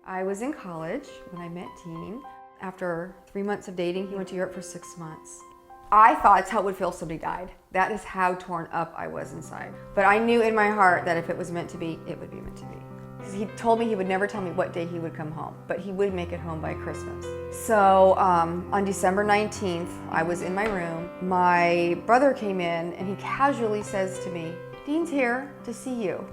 I was in college when I met Deane. After 3 months of dating, he went to Europe for 6 months. I thought that's how it would feel if somebody died. That is how torn up I was inside. But I knew in my heart that if it was meant to be, it would be meant to be. Because he told me he would never tell me what day he would come home, but he would make it home by Christmas. So on December 19th, I was in my room. My brother came in and he casually says to me, "Deane's here to see you."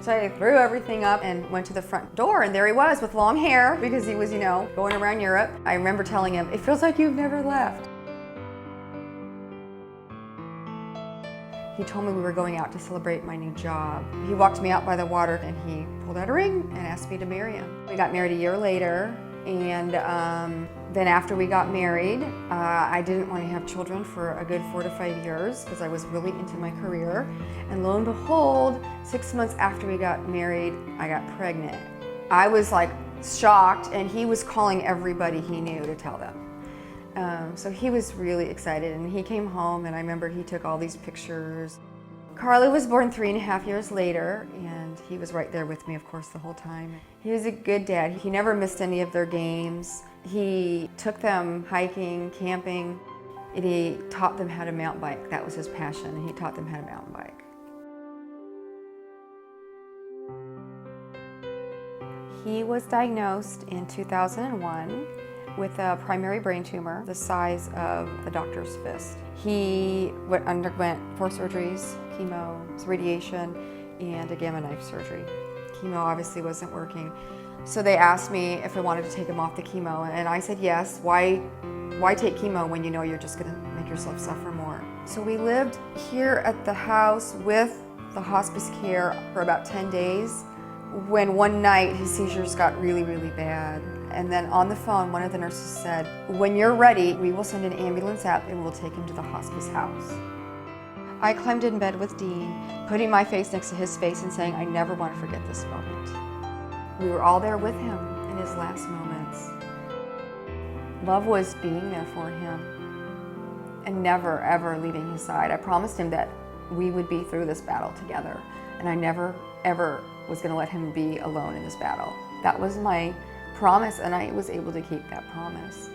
So I threw everything up and went to the front door, and there he was with long hair because he was, going around Europe. I remember telling him, "It feels like you've never left." He told me we were going out to celebrate my new job. He walked me out by the water and he pulled out a ring and asked me to marry him. We got married a year later, and then after we got married, I didn't want to have children for a good 4 to 5 years because I was really into my career. And lo and behold, 6 months after we got married, I got pregnant. I was like shocked, and he was calling everybody he knew to tell them. So he was really excited, and he came home, and I remember he took all these pictures. Carly was born 3.5 years later, and he was right there with me, of course, the whole time. He was a good dad. He never missed any of their games. He took them hiking, camping, and he taught them how to mountain bike. That was his passion, and he taught them how to mountain bike. He was diagnosed in 2001 with a primary brain tumor the size of a doctor's fist. He underwent 4 surgeries, chemo, radiation, and a gamma knife surgery. Chemo obviously wasn't working. So they asked me if I wanted to take him off the chemo, and I said yes. Why take chemo when you know you're just gonna make yourself suffer more? So we lived here at the house with the hospice care for about 10 days when one night his seizures got really, really bad. And then on the phone, one of the nurses said, "When you're ready, we will send an ambulance out and we'll take him to the hospice house." I climbed in bed with Deane, putting my face next to his face and saying, "I never want to forget this moment." We were all there with him in his last moments. Love was being there for him and never, ever leaving his side. I promised him that we would be through this battle together, and I never, ever was going to let him be alone in this battle. That was my promise, and I was able to keep that promise.